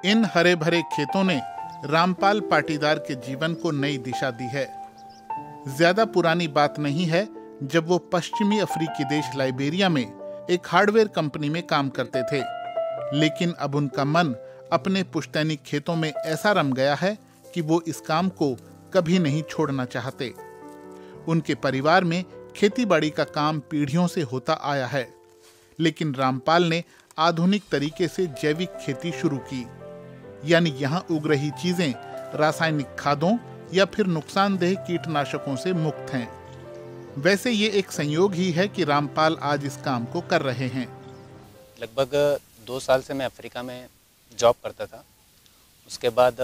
इन हरे भरे खेतों ने रामपाल पाटीदार के जीवन को नई दिशा दी है। ज्यादा पुरानी बात नहीं है जब वो पश्चिमी अफ्रीकी देश लाइबेरिया में एक हार्डवेयर कंपनी में काम करते थे, लेकिन अब उनका मन अपने पुश्तैनी खेतों में ऐसा रम गया है कि वो इस काम को कभी नहीं छोड़ना चाहते। उनके परिवार में खेतीबाड़ी का काम पीढ़ियों से होता आया है, लेकिन रामपाल ने आधुनिक तरीके से जैविक खेती शुरू की, यानी यहाँ उग रही चीजें रासायनिक खादों या फिर नुकसानदेह कीटनाशकों से मुक्त हैं। वैसे ये एक संयोग ही है कि रामपाल आज इस काम को कर रहे हैं। लगभग 2 साल से मैं अफ्रीका में जॉब करता था। उसके बाद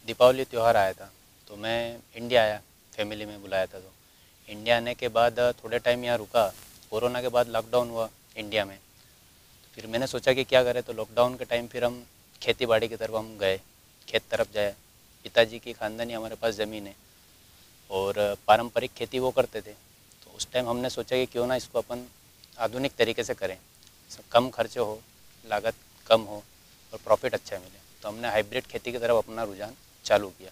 दीपावली त्यौहार आया था तो मैं इंडिया आया, फैमिली में बुलाया था। तो इंडिया आने के बाद थोड़े टाइम यहाँ रुका। कोरोना के बाद लॉकडाउन हुआ इंडिया में, तो फिर मैंने सोचा कि क्या करें। तो लॉकडाउन के टाइम फिर हम खेती बाड़ी की तरफ हम गए, खेत तरफ जाए। पिताजी की खानदानी हमारे पास ज़मीन है और पारंपरिक खेती वो करते थे। तो उस टाइम हमने सोचा कि क्यों ना इसको अपन आधुनिक तरीके से करें, कम खर्चे हो, लागत कम हो और प्रॉफिट अच्छा मिले। तो हमने हाइब्रिड खेती की तरफ अपना रुझान चालू किया।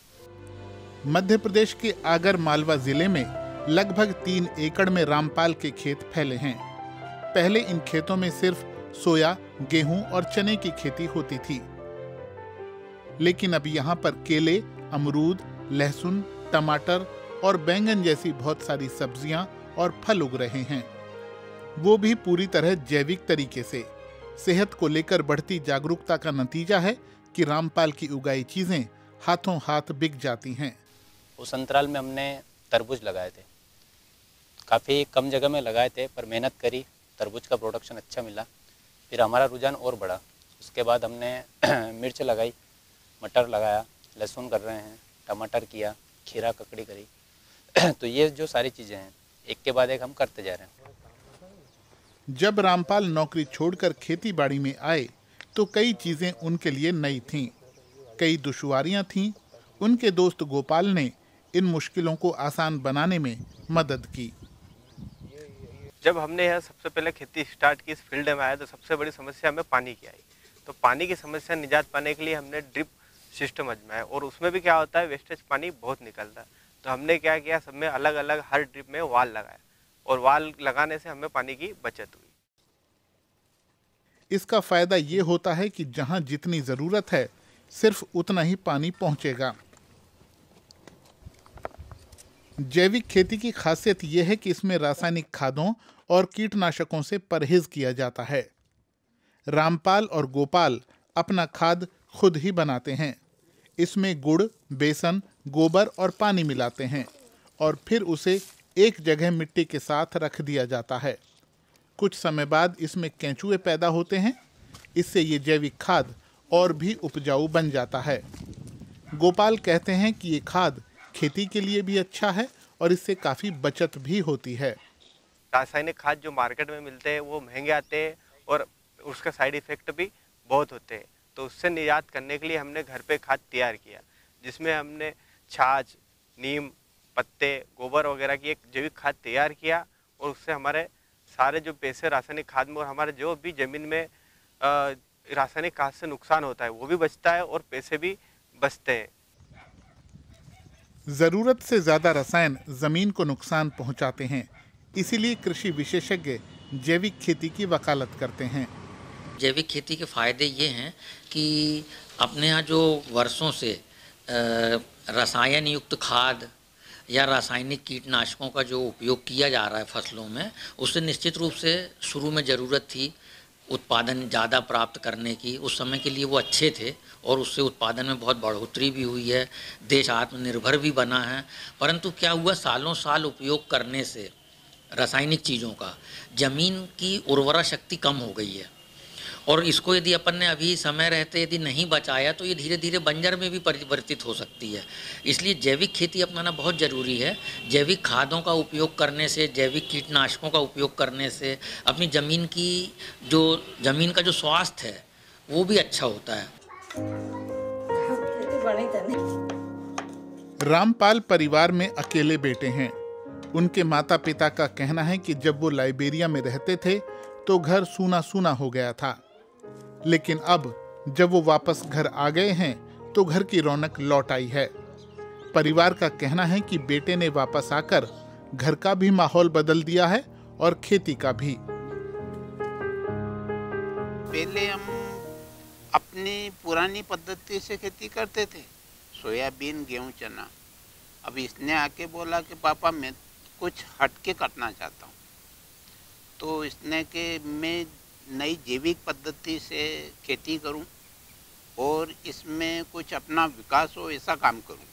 मध्य प्रदेश के आगर मालवा जिले में लगभग 3 एकड़ में रामपाल के खेत फैले हैं। पहले इन खेतों में सिर्फ सोया, गेहूं और चने की खेती होती थी, लेकिन अब यहाँ पर केले, अमरूद, लहसुन, टमाटर और बैंगन जैसी बहुत सारी सब्जियां और फल उग रहे हैं, वो भी पूरी तरह जैविक तरीके से। सेहत को लेकर बढ़ती जागरूकता का नतीजा है कि रामपाल की उगाई चीजें हाथों हाथ बिक जाती हैं। उस अंतराल में हमने तरबूज लगाए थे, काफ़ी कम जगह में लगाए थे, पर मेहनत करी, तरबूज का प्रोडक्शन अच्छा मिला। फिर हमारा रुझान और बढ़ा। उसके बाद हमने मिर्च लगाई, मटर लगाया, लहसुन कर रहे हैं, टमाटर किया, खीरा ककड़ी करी। तो ये जो सारी चीज़ें हैं एक के बाद एक हम करते जा रहे हैं। जब रामपाल नौकरी छोड़कर खेती बाड़ी में आए तो कई चीजें उनके लिए नई थीं, कई दुश्वारियां थीं। उनके दोस्त गोपाल ने इन मुश्किलों को आसान बनाने में मदद की। जब हमने यह सबसे पहले खेती स्टार्ट की, इस फील्ड में आया, तो सबसे बड़ी समस्या हमें पानी की आई। तो पानी की समस्या निजात पाने के लिए हमने ड्रिप सिस्टम आजमाया, और उसमें भी क्या होता है, वेस्टेज पानी बहुत निकलता है। तो हमने क्या किया, सब में अलग अलग हर ड्रिप में वाल लगाया, और वाल लगाने से हमें पानी की बचत हुई। इसका फायदा ये होता है कि जहां जितनी जरूरत है सिर्फ उतना ही पानी पहुंचेगा। जैविक खेती की खासियत यह है कि इसमें रासायनिक खादों और कीटनाशकों से परहेज किया जाता है। रामपाल और गोपाल अपना खाद खुद ही बनाते हैं। इसमें गुड़, बेसन, गोबर और पानी मिलाते हैं और फिर उसे एक जगह मिट्टी के साथ रख दिया जाता है। कुछ समय बाद इसमें केंचुए पैदा होते हैं। इससे ये जैविक खाद और भी उपजाऊ बन जाता है। गोपाल कहते हैं कि ये खाद खेती के लिए भी अच्छा है और इससे काफी बचत भी होती है। रासायनिक खाद जो मार्केट में मिलते हैं वो महंगे आते हैं और उसका साइड इफेक्ट भी बहुत होते हैं। तो उससे निजात करने के लिए हमने घर पे खाद तैयार किया, जिसमें हमने छाछ, नीम पत्ते, गोबर वगैरह की एक जैविक खाद तैयार किया, और उससे हमारे सारे जो पैसे रासायनिक खाद में और हमारे जो भी जमीन में रासायनिक खाद से नुकसान होता है वो भी बचता है और पैसे भी बचते हैं। जरूरत से ज्यादा रसायन जमीन को नुकसान पहुंचाते हैं, इसीलिए कृषि विशेषज्ञ जैविक खेती की वकालत करते हैं। जैविक खेती के फायदे ये हैं कि अपने यहाँ जो वर्षों से रसायन युक्त खाद या रासायनिक कीटनाशकों का जो उपयोग किया जा रहा है फसलों में, उससे निश्चित रूप से शुरू में ज़रूरत थी उत्पादन ज़्यादा प्राप्त करने की। उस समय के लिए वो अच्छे थे और उससे उत्पादन में बहुत बढ़ोतरी भी हुई है, देश आत्मनिर्भर भी बना है। परंतु क्या हुआ, सालों साल उपयोग करने से रासायनिक चीज़ों का ज़मीन की उर्वरा शक्ति कम हो गई है, और इसको यदि अपन ने अभी समय रहते यदि नहीं बचाया तो ये धीरे धीरे बंजर में भी परिवर्तित हो सकती है। इसलिए जैविक खेती अपनाना बहुत ज़रूरी है। जैविक खादों का उपयोग करने से, जैविक कीटनाशकों का उपयोग करने से अपनी ज़मीन का जो स्वास्थ्य है वो भी अच्छा होता है। रामपाल परिवार में अकेले बेटे हैं। उनके माता पिता का कहना है कि जब वो लाइबेरिया में रहते थे तो घर सूना सूना हो गया था, लेकिन अब जब वो वापस घर आ गए हैं तो घर की रौनक लौट आई है। परिवार का कहना है कि बेटे ने वापस आकर घर का भी माहौल बदल दिया है और खेती का भी। पहले हम अपनी पुरानी पद्धति से खेती करते थे, सोयाबीन, गेहूं, चना। अब इसने आके बोला कि पापा मैं कुछ हटके करना चाहता हूँ, तो इसने कि मैं नई जैविक पद्धति से खेती करूँ और इसमें कुछ अपना विकास हो, ऐसा काम करूँ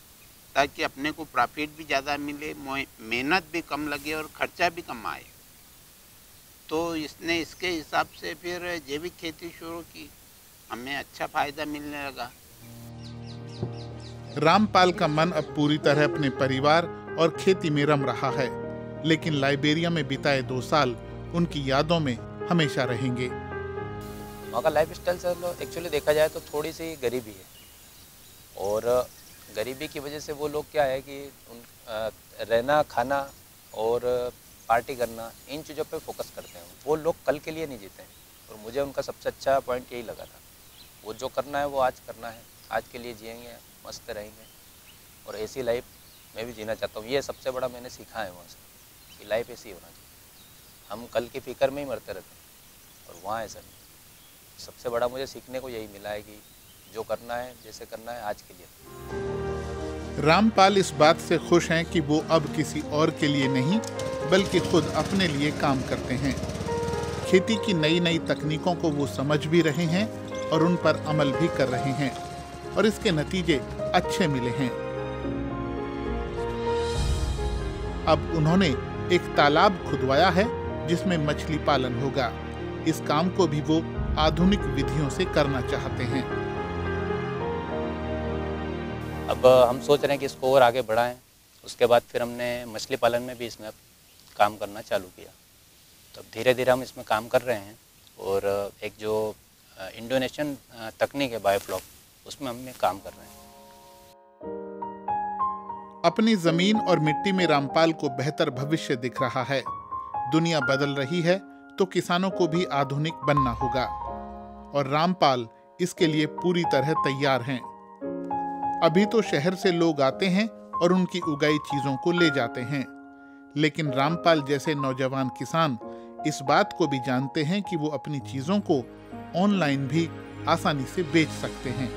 ताकि अपने को प्रॉफिट भी ज़्यादा मिले, मेहनत भी कम लगे और खर्चा भी कम आए। तो इसने इसके हिसाब से फिर जैविक खेती शुरू की, हमें अच्छा फायदा मिलने लगा। रामपाल का मन अब पूरी तरह अपने परिवार और खेती में रम रहा है, लेकिन लाइबेरिया में बिताए 2 साल उनकी यादों में हमेशा रहेंगे। वहाँ का लाइफ स्टाइल सर एक्चुअली देखा जाए तो थोड़ी सी गरीबी है, और गरीबी की वजह से वो लोग क्या है कि रहना, खाना और पार्टी करना, इन चीज़ों पे फोकस करते हैं। वो लोग कल के लिए नहीं जीते हैं, और मुझे उनका सबसे अच्छा पॉइंट यही लगा था। वो जो करना है वो आज करना है, आज के लिए जिएंगे, मस्त रहेंगे, और ऐसी लाइफ मैं भी जीना चाहता हूँ। ये सबसे बड़ा मैंने सीखा है वहाँ से कि लाइफ ऐसी होना चाहिए। हम कल की फिक्र में ही मरते रहते हैं, और वहाँ ऐसा नहीं। सबसे बड़ा मुझे सीखने को यही मिला है कि जो करना है, जैसे करना है, आज के लिए। रामपाल इस बात से खुश हैं कि वो अब किसी और के लिए नहीं बल्कि खुद अपने लिए काम करते हैं। खेती की नई नई तकनीकों को वो समझ भी रहे हैं और उन पर अमल भी कर रहे हैं, और इसके नतीजे अच्छे मिले हैं। अब उन्होंने एक तालाब खुदवाया है जिसमें मछली पालन होगा। इस काम को भी वो आधुनिक विधियों से करना चाहते हैं। अब हम सोच रहे हैं कि इसको और आगे बढ़ाएं। उसके बाद फिर हमने मछली पालन में भी इसमें काम करना चालू किया। तो धीरे धीरे हम इसमें काम कर रहे हैं, और एक जो इंडोनेशियन तकनीक है बायोफ्लॉक, उसमें हम काम कर रहे हैं। अपनी जमीन और मिट्टी में रामपाल को बेहतर भविष्य दिख रहा है। दुनिया बदल रही है तो किसानों को भी आधुनिक बनना होगा, और रामपाल इसके लिए पूरी तरह तैयार हैं। अभी तो शहर से लोग आते हैं और उनकी उगाई चीजों को ले जाते हैं, लेकिन रामपाल जैसे नौजवान किसान इस बात को भी जानते हैं कि वो अपनी चीजों को ऑनलाइन भी आसानी से बेच सकते हैं।